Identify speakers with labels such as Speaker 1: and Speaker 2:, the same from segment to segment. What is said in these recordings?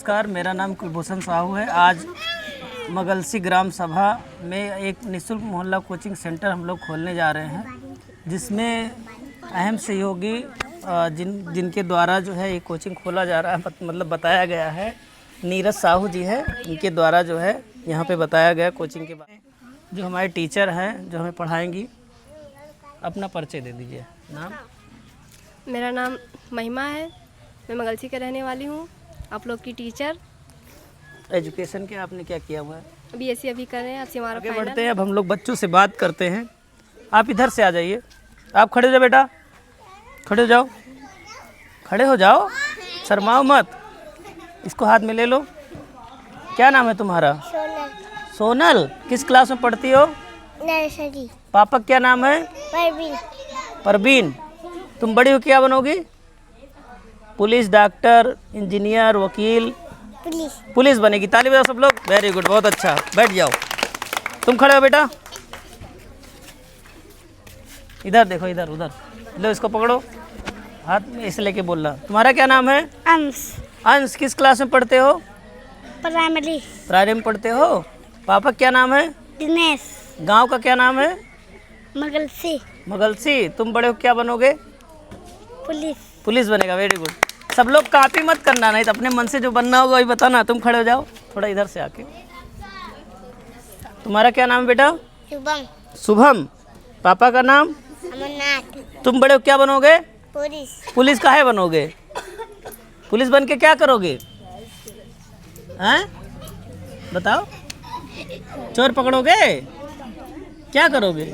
Speaker 1: नमस्कार, मेरा नाम कुलभूषण साहू है। आज मगलसी ग्राम सभा में एक निःशुल्क मोहल्ला कोचिंग सेंटर हम लोग खोलने जा रहे हैं, जिसमें अहम सहयोगी जिनके द्वारा जो है ये कोचिंग खोला जा रहा है, मतलब बताया गया है, नीरज साहू जी है। इनके द्वारा जो है यहाँ पे बताया गया कोचिंग के बारे में। जो हमारे टीचर हैं जो हमें पढ़ाएंगी, अपना परिचय दे दीजिए। नाम?
Speaker 2: मेरा नाम महिमा है, मैं मगलसी का रहने वाली हूँ, आप लोग की टीचर।
Speaker 1: एजुकेशन के आपने क्या किया हुआ है?
Speaker 2: बीएससी अभी कर रहे हैं, अब हमारा
Speaker 1: आगे बढ़ते हैं। अब हम लोग बच्चों से बात करते हैं। आप इधर से आ जाइए। आप खड़े हो जाओ बेटा, खड़े हो जाओ, खड़े हो जाओ, शर्माओ मत। इसको हाथ में ले लो। क्या नाम है तुम्हारा?
Speaker 3: सोनल।
Speaker 1: सोनल। किस क्लास में पढ़ती हो?
Speaker 3: नर्सरी।
Speaker 1: पापा क्या नाम है?
Speaker 3: परवीन।
Speaker 1: परवीन। तुम बड़ी हो क्या बनोगी? पुलिस, डॉक्टर, इंजीनियर, वकील?
Speaker 3: पुलिस।
Speaker 1: पुलिस बनेगी। ताली बजाओ सब लोग। वेरी गुड, बहुत अच्छा। बैठ जाओ। तुम खड़े हो बेटा, इधर देखो, इधर उधर लो, इसको पकड़ो, हाथ में ऐसे लेके बोलना। तुम्हारा क्या नाम है?
Speaker 3: अंश।
Speaker 1: अंश। किस क्लास में पढ़ते हो?
Speaker 3: प्राइमरी।
Speaker 1: प्राइमरी में पढ़ते हो। पापा क्या नाम है?
Speaker 3: दिनेश।
Speaker 1: गांव का क्या नाम है?
Speaker 3: मगलसी।
Speaker 1: मगलसी। तुम बड़े हो क्या बनोगे?
Speaker 3: पुलिस।
Speaker 1: पुलिस बनेगा। Very good. सब लोग कॉपी मत करना, नहीं तो अपने मन से जो बनना होगा वही बताना। तुम खड़े हो जाओ, थोड़ा इधर से आके। तुम्हारा क्या नाम है बेटा?
Speaker 3: शुभम।
Speaker 1: शुभम। पापा का नाम?
Speaker 3: अमरनाथ।
Speaker 1: तुम बड़े हो क्या बनोगे?
Speaker 3: पुलिस।
Speaker 1: पुलिस काहे बनोगे? पुलिस बन के क्या करोगे? हैं? बताओ। चोर पकड़ोगे? क्या करोगे?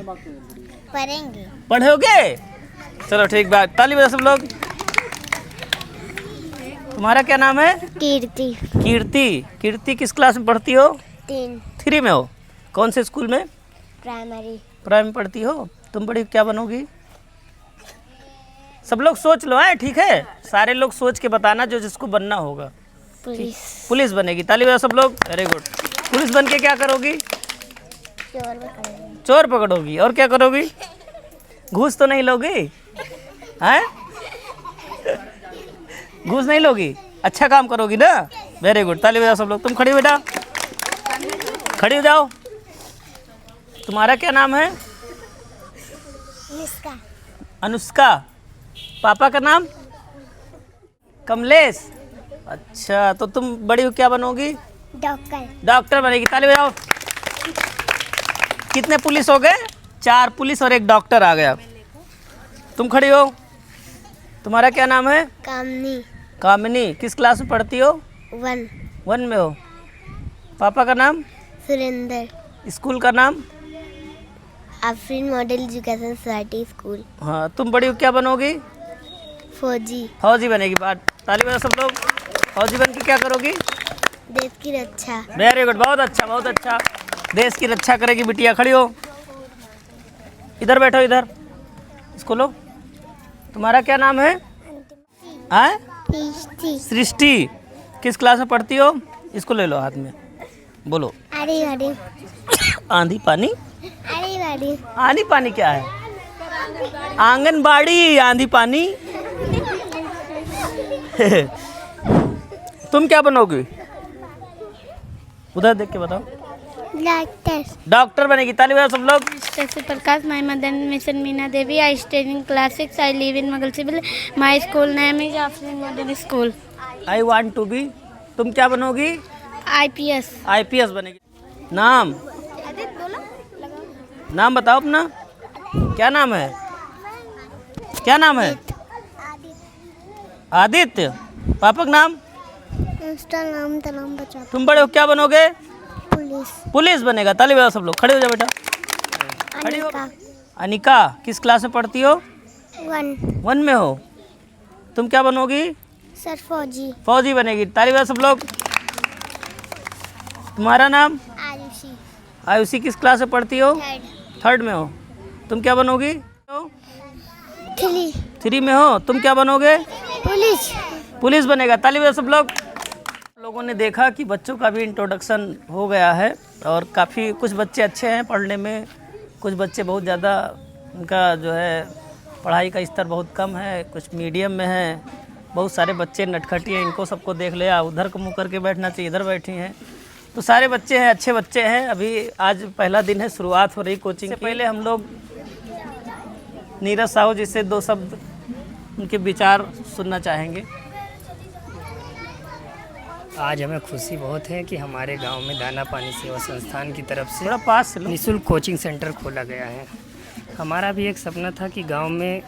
Speaker 3: पढ़ेंगे।
Speaker 1: पढ़ोगे? चलो ठीक बात। ताली बजाओ सब लोग। तुम्हारा क्या नाम है?
Speaker 3: कीर्ति।
Speaker 1: कीर्ति। कीर्ति किस क्लास में पढ़ती हो?
Speaker 3: 3
Speaker 1: में हो। कौन से स्कूल में?
Speaker 3: प्राइमरी।
Speaker 1: प्राइम में पढ़ती हो। तुम बड़ी क्या बनोगी? सब लोग सोच लो है, ठीक है? सारे लोग सोच के बताना जो जिसको बनना होगा।
Speaker 3: पुलिस।
Speaker 1: पुलिस बनेगी। ताली बजाओ सब लोग। Very good. पुलिस बन के क्या करोगी?
Speaker 3: चोर पकड़ेंगे।
Speaker 1: चोर पकड़ोगी। और क्या करोगी? घूस तो नहीं लोगी? हैं? घूस नहीं लोगी? अच्छा काम करोगी ना? Very good. ताली बजाओ सब लोग। तुम खड़ी हो बेटा, खड़ी हो जाओ। तुम्हारा क्या नाम है?
Speaker 3: इसका।
Speaker 1: अनुष्का। पापा का नाम? कमलेश। अच्छा, तो तुम बड़ी हो क्या बनोगी?
Speaker 3: डॉक्टर।
Speaker 1: डॉक्टर बनेगी। ताली बजाओ। कितने पुलिस हो गए? 4 पुलिस और 1 डॉक्टर आ गया। तुम खड़ी हो। तुम्हारा क्या नाम है?
Speaker 3: कामनी।
Speaker 1: कामिनी। किस क्लास में पढ़ती हो?
Speaker 3: 1
Speaker 1: में हो। पापा का नाम?
Speaker 3: सुरेंद्र।
Speaker 1: स्कूल का नाम?
Speaker 3: Afreen model education society school.
Speaker 1: हाँ। तुम बड़ी हो क्या बनोगी?
Speaker 3: फौजी।
Speaker 1: फौजी बनेगी। बात। ताली बजाओ सब लोग। फौजी बन के क्या करोगी?
Speaker 3: देश की रक्षा।
Speaker 1: वेरी गुड, बहुत अच्छा, बहुत अच्छा। देश की रक्षा करेगी बिटिया। खड़ी हो। इधर बैठो, इधर। इसको लो। तुम्हारा क्या नाम है? सृष्टि। किस क्लास में पढ़ती हो? इसको ले लो हाथ में, बोलो।
Speaker 3: अरे अरे।
Speaker 1: आंधी पानी?
Speaker 3: अरे अरे।
Speaker 1: आंधी पानी क्या है? आंगनबाड़ी। आंधी पानी। तुम क्या बनोगी? उधर देख के बताओ।
Speaker 3: डॉक्टर।
Speaker 1: डॉक्टर बनेगी। ताली बजाओ सब लोग।
Speaker 3: Dr. Prakash, my mother mission Meena Devi. I study in class 6. I live in Magalsibel. My school name is Afrin Modern School.
Speaker 1: I want to be. तुम क्या बनोगी?
Speaker 3: IPS.
Speaker 1: IPS बनेगी। नाम? नाम बताओ अपना। क्या नाम है? क्या नाम है? आदित्य। पापा का नाम?
Speaker 3: उसका नाम तो नाम बचा।
Speaker 1: तुम बड़े हो क्या बनोगे?
Speaker 3: पुलिस।
Speaker 1: पुलिस बनेगा। ताली बजाओ सब लोग। खड़े हो जाओ बेटा, खड़ी हो।
Speaker 3: अनिका।
Speaker 1: अनिका। किस क्लास में पढ़ती हो?
Speaker 3: 1
Speaker 1: में हो। तुम क्या बनोगी?
Speaker 3: सर फौजी।
Speaker 1: फौजी बनेगी। ताली बजाओ सब लोग। तुम्हारा नाम?
Speaker 3: आयुषी।
Speaker 1: आयुषी। किस क्लास में पढ़ती हो? 3rd में हो। तुम क्या बनोगी? 3 में हो। तुम क्या बनोगे?
Speaker 3: पुलिस।
Speaker 1: पुलिस बनेगा। ताली बजाओ सब लोग। लोगों ने देखा कि बच्चों का भी इंट्रोडक्शन हो गया है, और काफ़ी कुछ बच्चे अच्छे हैं पढ़ने में, कुछ बच्चे बहुत ज़्यादा, उनका जो है पढ़ाई का स्तर बहुत कम है, कुछ मीडियम में है, बहुत सारे बच्चे नटखटी हैं, इनको सबको देख ले, उधर को मुँह करके बैठना चाहिए, इधर बैठी हैं। तो सारे बच्चे हैं, अच्छे बच्चे हैं। अभी आज पहला दिन है, शुरुआत हो रही कोचिंग से। पहले हम लोग नीरज साहू जी से 2 शब्द उनके विचार सुनना चाहेंगे।
Speaker 4: आज हमें खुशी बहुत है कि हमारे गांव में दाना पानी सेवा संस्थान की तरफ से
Speaker 1: थोड़ा पास से लो।
Speaker 4: निःशुल्क कोचिंग सेंटर खोला गया है। हमारा भी एक सपना था कि गांव में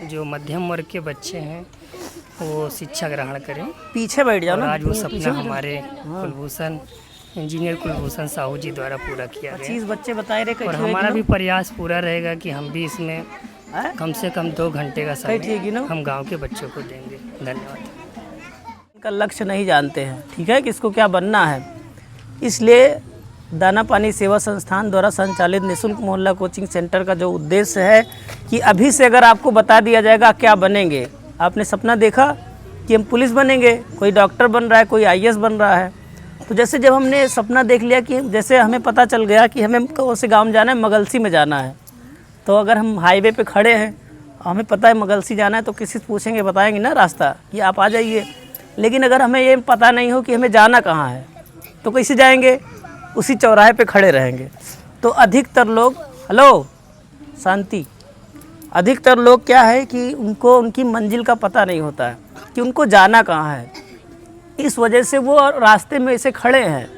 Speaker 4: जो मध्यम वर्ग के बच्चे हैं वो शिक्षा ग्रहण करें।
Speaker 1: पीछे बैठ जाओ
Speaker 4: और
Speaker 1: ना।
Speaker 4: आज वो सपना हमारे कुलभूषण इंजीनियर कुलभूषण साहू जी द्वारा पूरा किया गया।
Speaker 1: 25 बच्चे बताए रहे।
Speaker 4: और हमारा भी प्रयास पूरा रहेगा कि हम भी इसमें कम से कम 2 घंटे का समय हम गाँव के बच्चों को देंगे। धन्यवाद।
Speaker 1: का लक्ष्य नहीं जानते हैं, ठीक है, कि इसको क्या बनना है। इसलिए दाना पानी सेवा संस्थान द्वारा संचालित निःशुल्क मोहल्ला कोचिंग सेंटर का जो उद्देश्य है कि अभी से अगर आपको बता दिया जाएगा क्या बनेंगे। आपने सपना देखा कि हम पुलिस बनेंगे, कोई डॉक्टर बन रहा है, कोई IAS बन रहा है। तो जैसे जब हमने सपना देख लिया कि जैसे हमें पता चल गया कि हमें कौन से गाँव जाना है, मगलसी में जाना है। तो अगर हम हाईवे पे खड़े हैं, हमें पता है मगलसी जाना है, तो किसी से पूछेंगे, बताएंगे ना रास्ता कि आप आ जाइए। लेकिन अगर हमें ये पता नहीं हो कि हमें जाना कहाँ है, तो कैसे जाएंगे? उसी चौराहे पे खड़े रहेंगे। तो अधिकतर लोग, हेलो शांति, अधिकतर लोग क्या है कि उनको उनकी मंजिल का पता नहीं होता है कि उनको जाना कहाँ है। इस वजह से वो रास्ते में ऐसे खड़े हैं।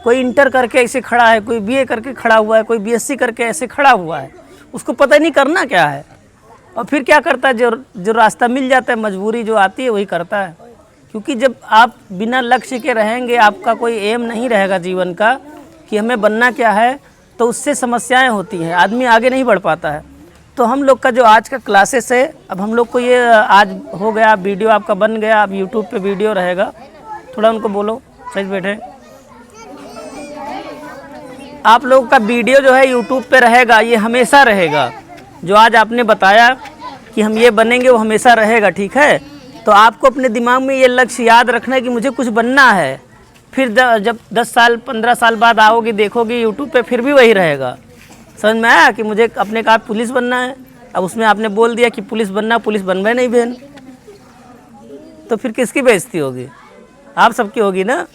Speaker 1: कोई इंटर करके ऐसे खड़ा है, कोई BA करके खड़ा हुआ है, कोई BSc करके ऐसे खड़ा हुआ है, उसको पता नहीं करना क्या है। और फिर क्या करता है, जो रास्ता मिल जाता है, मजबूरी जो आती है वही करता है। क्योंकि जब आप बिना लक्ष्य के रहेंगे, आपका कोई एम नहीं रहेगा जीवन का कि हमें बनना क्या है, तो उससे समस्याएं होती हैं, आदमी आगे नहीं बढ़ पाता है। तो हम लोग का जो आज का क्लासेस है, अब हम लोग को ये आज हो गया, वीडियो आपका बन गया, अब यूट्यूब पे वीडियो रहेगा। थोड़ा उनको बोलो, सच बैठे। आप लोगों का वीडियो जो है यूट्यूब पे रहेगा, ये हमेशा रहेगा। जो आज आपने बताया कि हम ये बनेंगे, वो हमेशा रहेगा, ठीक है। तो आपको अपने दिमाग में ये लक्ष्य याद रखना है कि मुझे कुछ बनना है। फिर जब 10 साल 15 साल बाद आओगे, देखोगे यूट्यूब पे, फिर भी वही रहेगा। समझ में आया कि मुझे अपने कहा पुलिस बनना है, अब उसमें आपने बोल दिया कि पुलिस बनना, पुलिस बन में नहीं बहन, तो फिर किसकी बेइज्जती होगी? आप सबकी होगी ना।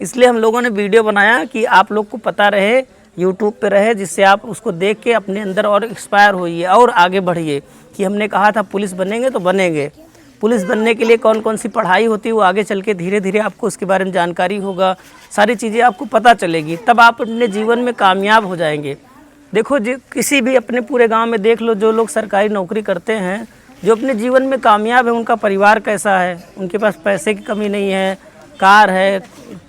Speaker 1: इसलिए हम लोगों ने वीडियो बनाया कि आप लोग को पता रहे, यूट्यूब पे रहे, जिससे आप उसको देख के अपने अंदर और एक्सपायर होइए और आगे बढ़िए कि हमने कहा था पुलिस बनेंगे तो बनेंगे। पुलिस बनने के लिए कौन कौन सी पढ़ाई होती है, वो आगे चल के धीरे धीरे आपको उसके बारे में जानकारी होगा, सारी चीज़ें आपको पता चलेगी, तब आप अपने जीवन में कामयाब हो जाएंगे। देखो जी, किसी भी अपने पूरे गांव में देख लो, जो लोग सरकारी नौकरी करते हैं, जो अपने जीवन में कामयाब है, उनका परिवार कैसा है, उनके पास पैसे की कमी नहीं है, कार है,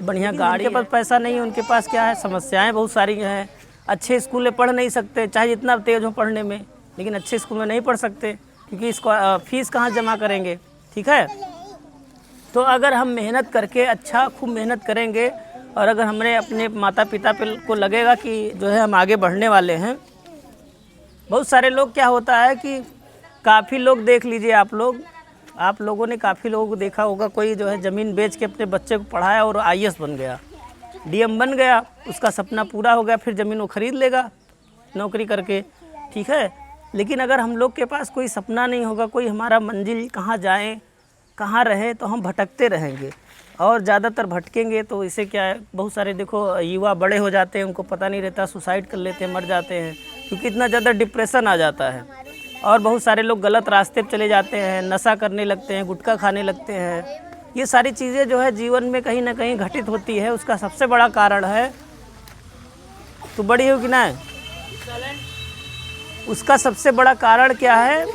Speaker 1: बढ़िया गाड़ी, उनके पास पैसा नहीं है, उनके पास क्या है, समस्याएँ बहुत सारी हैं। अच्छे स्कूल में पढ़ नहीं सकते, चाहे जितना तेज हो पढ़ने में, लेकिन अच्छे स्कूल में नहीं पढ़ सकते क्योंकि इसको फीस कहाँ जमा करेंगे, ठीक है। तो अगर हम मेहनत करके अच्छा खूब मेहनत करेंगे, और अगर हमने अपने माता पिता पे को लगेगा कि जो है हम आगे बढ़ने वाले हैं। बहुत सारे लोग, क्या होता है कि काफ़ी लोग देख लीजिए, आप लोगों ने काफ़ी लोगों को देखा होगा, कोई जो है ज़मीन बेच के अपने बच्चे को पढ़ाया और IAS बन गया, DM बन गया, उसका सपना पूरा हो गया, फिर ज़मीन वो ख़रीद लेगा नौकरी करके, ठीक है। लेकिन अगर हम लोग के पास कोई सपना नहीं होगा, कोई हमारा मंजिल कहाँ जाए कहाँ रहे, तो हम भटकते रहेंगे और ज़्यादातर भटकेंगे। तो इससे क्या है, बहुत सारे देखो युवा बड़े हो जाते हैं, उनको पता नहीं रहता, सुसाइड कर लेते हैं, मर जाते हैं, क्योंकि इतना ज़्यादा डिप्रेशन आ जाता है। और बहुत सारे लोग गलत रास्ते पर चले जाते हैं, नशा करने लगते हैं, गुटखा खाने लगते हैं। ये सारी चीज़ें जो है जीवन में कहीं ना कहीं घटित होती है। उसका सबसे बड़ा कारण है, तो बड़ी हो कि ना, उसका सबसे बड़ा कारण क्या है?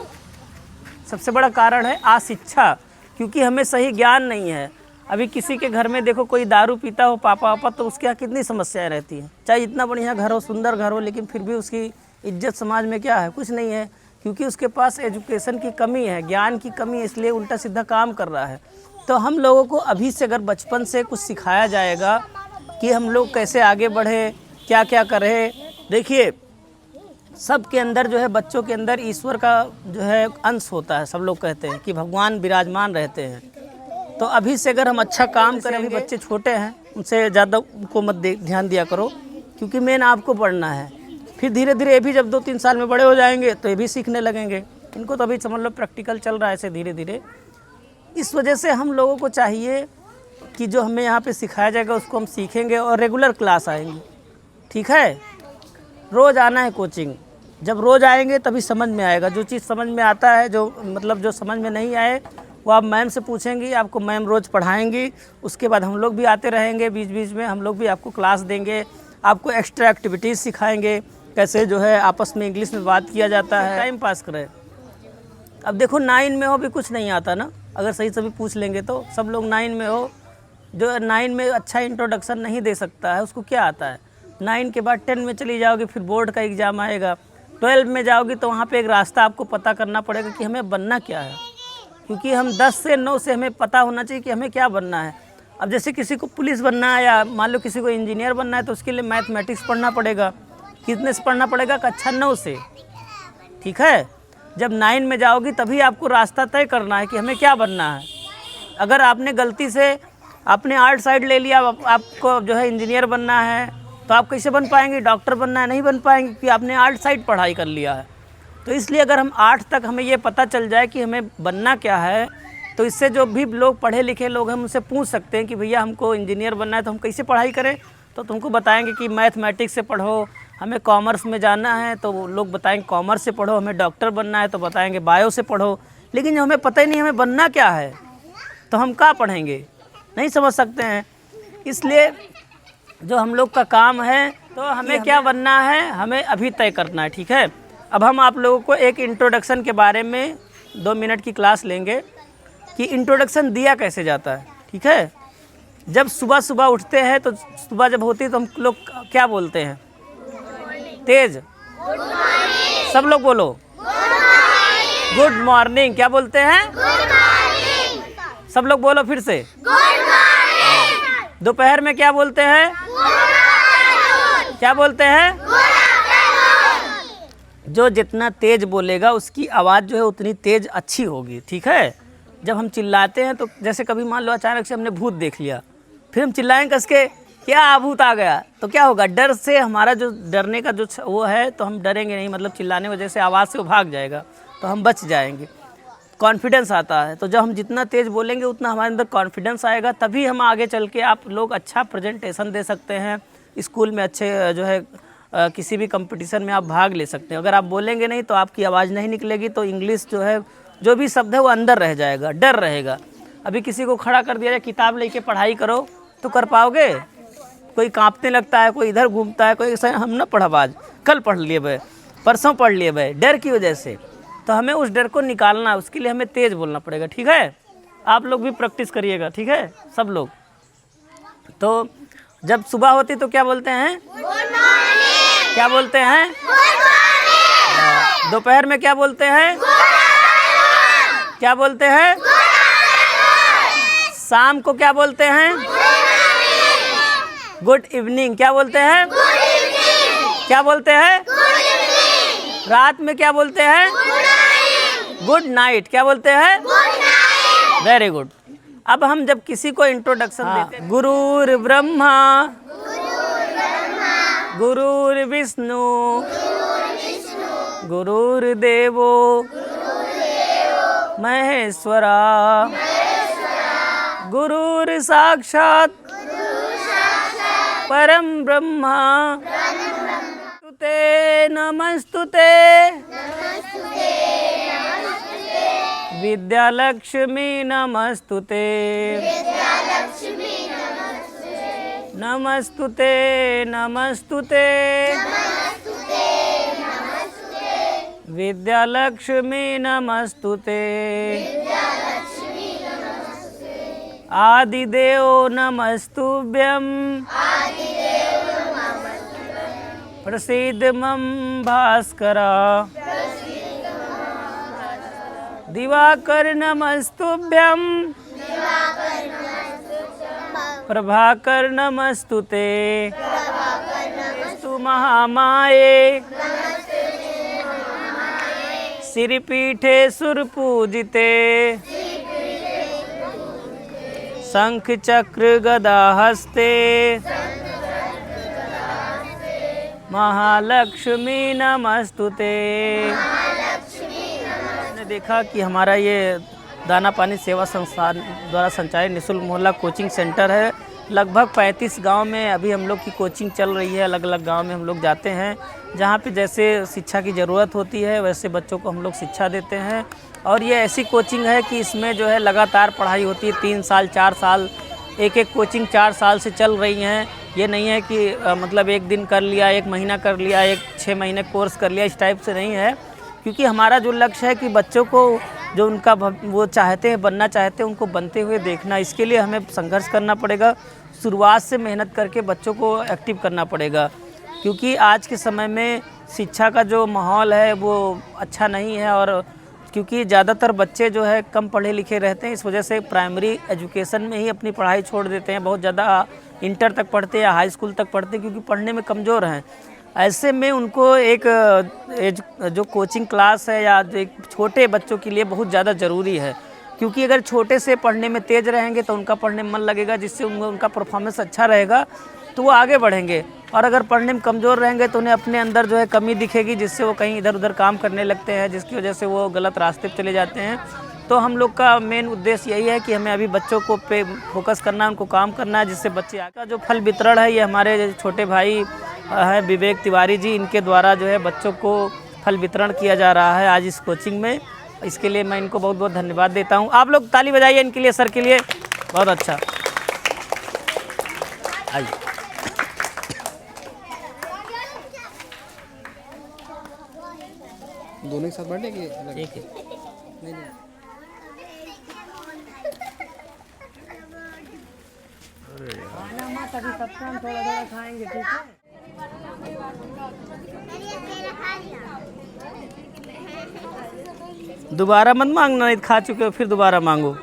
Speaker 1: सबसे बड़ा कारण है अशिक्षा, क्योंकि हमें सही ज्ञान नहीं है। अभी किसी के घर में देखो, कोई दारू पीता हो पापा वापा, तो उसके यहाँ कितनी समस्याएं रहती हैं। चाहे इतना बढ़िया घर हो, सुंदर घर हो, लेकिन फिर भी उसकी इज्जत समाज में क्या है, कुछ नहीं है, क्योंकि उसके पास एजुकेशन की कमी है, ज्ञान की कमी है, इसलिए उल्टा सीधा काम कर रहा है। तो हम लोगों को अभी से अगर बचपन से कुछ सिखाया जाएगा कि हम लोग कैसे आगे बढ़े, क्या क्या करें। देखिए, सबके अंदर जो है, बच्चों के अंदर ईश्वर का जो है अंश होता है। सब लोग कहते हैं कि भगवान विराजमान रहते हैं। तो अभी से अगर हम अच्छा काम करें, अभी बच्चे छोटे हैं, उनसे ज़्यादा उनको मत ध्यान दिया करो, क्योंकि मेन आपको पढ़ना है। फिर धीरे धीरे ये भी जब 2-3 साल में बड़े हो जाएंगे तो ये भी सीखने लगेंगे। इनको तो अभी समझ लो प्रैक्टिकल चल रहा है ऐसे धीरे धीरे। इस वजह से हम लोगों को चाहिए कि जो हमें यहाँ पे सिखाया जाएगा उसको हम सीखेंगे और रेगुलर क्लास आएंगे, ठीक है। रोज़ आना है कोचिंग, जब रोज़ आएंगे तभी समझ में आएगा। जो चीज़ समझ में आता है, जो मतलब जो समझ में नहीं आए वो आप मैम से पूछेंगी, आपको मैम रोज़ पढ़ाएंगी। उसके बाद हम लोग भी आते रहेंगे, बीच बीच में हम लोग भी आपको क्लास देंगे, आपको एक्स्ट्रा एक्टिविटीज़ सिखाएंगे, कैसे जो है आपस में इंग्लिश में बात किया जाता है, टाइम पास करें। अब देखो 9 में हो भी कुछ नहीं आता ना, अगर सही से भी पूछ लेंगे तो। सब लोग 9 में हो, जो 9 में अच्छा इंट्रोडक्शन नहीं दे सकता है उसको क्या आता है। 9 के बाद 10 में चली जाओगी, फिर बोर्ड का एग्ज़ाम आएगा। 12 में जाओगी तो वहाँ पे एक रास्ता आपको पता करना पड़ेगा कि हमें बनना क्या है, क्योंकि हम 10 से 9 से हमें पता होना चाहिए कि हमें क्या बनना है। अब जैसे किसी को पुलिस बनना है या मान लो किसी को इंजीनियर बनना है तो उसके लिए मैथमेटिक्स पढ़ना पड़ेगा। कितने से पढ़ना पड़ेगा? कक्षा 9 से, ठीक है। जब 9 में जाओगी तभी आपको रास्ता तय करना है कि हमें क्या बनना है। अगर आपने गलती से आपने आर्ट साइड ले लिया, आपको जो है इंजीनियर बनना है, तो आप कैसे बन पाएंगे? डॉक्टर बनना है, नहीं बन पाएंगे कि आपने आर्ट साइड पढ़ाई कर लिया है। तो इसलिए अगर हम 8 तक हमें ये पता चल जाए कि हमें बनना क्या है, तो इससे जो भी लोग पढ़े लिखे लोग हैं उनसे पूछ सकते हैं कि भैया हमको इंजीनियर बनना है तो हम कैसे पढ़ाई करें। तो तुमको बताएंगे कि मैथमेटिक्स से पढ़ो, हमें कॉमर्स में जाना है तो वो लोग बताएंगे कॉमर्स से पढ़ो, हमें डॉक्टर बनना है तो बताएंगे बायो से पढ़ो। लेकिन जो हमें पता ही नहीं हमें बनना क्या है तो हम क्या पढ़ेंगे, नहीं समझ सकते हैं। इसलिए जो हम लोग का काम है तो हमें क्या बनना है हमें अभी तय करना है, ठीक है। अब हम आप लोगों को एक इंट्रोडक्शन के बारे में 2 मिनट की क्लास लेंगे कि इंट्रोडक्शन दिया कैसे जाता है, ठीक है। जब सुबह सुबह उठते हैं तो सुबह जब होती है तो हम लोग क्या बोलते हैं? तेज, सब लोग बोलो गुड मॉर्निंग। क्या बोलते हैं? सब लोग बोलो फिर से। दोपहर में क्या बोलते हैं? क्या बोलते हैं? जो जितना तेज बोलेगा उसकी आवाज़ जो है उतनी तेज अच्छी होगी, ठीक है। जब हम चिल्लाते हैं तो जैसे कभी मान लो अचानक से हमने भूत देख लिया, फिर हम चिल्लाएंगे कस के, क्या भूत आ गया, तो क्या होगा? डर से हमारा जो डरने का जो वो है तो हम डरेंगे नहीं, मतलब चिल्लाने की वजह से आवाज़ से वो भाग जाएगा तो हम बच जाएंगे। कॉन्फिडेंस आता है, तो जब हम जितना तेज़ बोलेंगे उतना हमारे अंदर कॉन्फिडेंस आएगा, तभी हम आगे चल के आप लोग अच्छा प्रेजेंटेशन दे सकते हैं, स्कूल में अच्छे जो है किसी भी कंपटीशन में आप भाग ले सकते हैं। अगर आप बोलेंगे नहीं तो आपकी आवाज़ नहीं निकलेगी, तो इंग्लिश जो है जो भी शब्द है वो अंदर रह जाएगा, डर रहेगा। अभी किसी को खड़ा कर दिया जाए किताब लेके पढ़ाई करो तो कर पाओगे? कोई कांपने लगता है, कोई इधर घूमता है, कोई हम ना पढ़ब आज, कल पढ़ लिए भाई, परसों पढ़ लिए भाई, डर की वजह से। तो हमें उस डर को निकालना है, उसके लिए हमें तेज़ बोलना पड़ेगा, ठीक है। आप लोग भी प्रैक्टिस करिएगा, ठीक है सब लोग। तो जब सुबह होती तो क्या बोलते हैं? क्या बोलते हैं? दोपहर में क्या बोलते हैं? क्या बोलते हैं? शाम को क्या बोलते हैं? Good evening. क्या बोलते हैं? क्या बोलते हैं? रात में क्या बोलते हैं? Good night. क्या बोलते हैं? Very good. अब हम जब किसी को इंट्रोडक्शन देते हैं, गुरुर् ब्रह्मा गुरुर्विष्णु गुरुर्देवो महेश्वरा गुरुर् साक्षात् परम ब्रह्मा तुते नमस्तुते विद्यालक्ष्मी नमस्तुते नमस्तुते नमस्तुते विद्यालक्ष्मी नमस्तुते आदिदेव नमस्तुभ्यं प्रसीद मम भास्करा दिवाकर नमस्तुभ्यं प्रभाकर नमस्तुते स्तु महामाये सिरिपीठे सुरपूजिते शंख चक्र गदा हस्ते महालक्ष्मी नमस्तुते। मैंने देखा कि हमारा ये दाना पानी सेवा संस्थान द्वारा संचालित निःशुल्क मोहल्ला कोचिंग सेंटर है। लगभग 35 गांव में अभी हम लोग की कोचिंग चल रही है। अलग अलग गांव में हम लोग जाते हैं, जहां पे जैसे शिक्षा की ज़रूरत होती है वैसे बच्चों को हम लोग शिक्षा देते हैं। और ये ऐसी कोचिंग है कि इसमें जो है लगातार पढ़ाई होती है। 3 साल 4 साल एक कोचिंग 4 साल से चल रही हैं। ये नहीं है कि मतलब एक दिन कर लिया, 1 महीना कर लिया, 6 महीने कोर्स कर लिया, इस टाइप से नहीं है। क्योंकि हमारा जो लक्ष्य है कि बच्चों को जो उनका वो चाहते हैं, बनना चाहते हैं, उनको बनते हुए देखना। इसके लिए हमें संघर्ष करना पड़ेगा, शुरुआत से मेहनत करके बच्चों को एक्टिव करना पड़ेगा। क्योंकि आज के समय में शिक्षा का जो माहौल है वो अच्छा नहीं है। और क्योंकि ज़्यादातर बच्चे जो है कम पढ़े लिखे रहते हैं, इस वजह से प्राइमरी एजुकेशन में ही अपनी पढ़ाई छोड़ देते हैं। बहुत ज़्यादा इंटर तक पढ़ते हैं या हाई स्कूल तक पढ़ते हैं, क्योंकि पढ़ने में कमज़ोर हैं। ऐसे में उनको एक जो कोचिंग क्लास है या एक छोटे बच्चों के लिए बहुत ज़्यादा ज़रूरी है। क्योंकि अगर छोटे से पढ़ने में तेज़ रहेंगे तो उनका पढ़ने में मन लगेगा, जिससे उनका परफॉर्मेंस अच्छा रहेगा तो वो आगे बढ़ेंगे। और अगर पढ़ने में कमज़ोर रहेंगे तो उन्हें अपने अंदर जो है कमी दिखेगी, जिससे वो कहीं इधर उधर काम करने लगते हैं, जिसकी वजह से वो गलत रास्ते पर चले जाते हैं। तो हम लोग का मेन उद्देश्य यही है कि हमें अभी बच्चों को पे फोकस करना है, उनको काम करना है, जिससे बच्चे आगे। जो फल वितरण है ये हमारे छोटे भाई हैं विवेक तिवारी जी, इनके द्वारा जो है बच्चों को फल वितरण किया जा रहा है आज इस कोचिंग में। इसके लिए मैं इनको बहुत बहुत धन्यवाद देता हूँ। आप लोग ताली बजाइए इनके लिए, सर के लिए। बहुत अच्छा। आइए।
Speaker 5: दोनों एक साथ बांटे कि
Speaker 1: ठीक है।
Speaker 5: नहीं नहीं
Speaker 1: खाना मत, अभी सबका हम थोड़ा थोड़ा खाएंगे, ठीक है। दोबारा मत मांगना, नहीं खा चुके हो फिर दोबारा मांगो।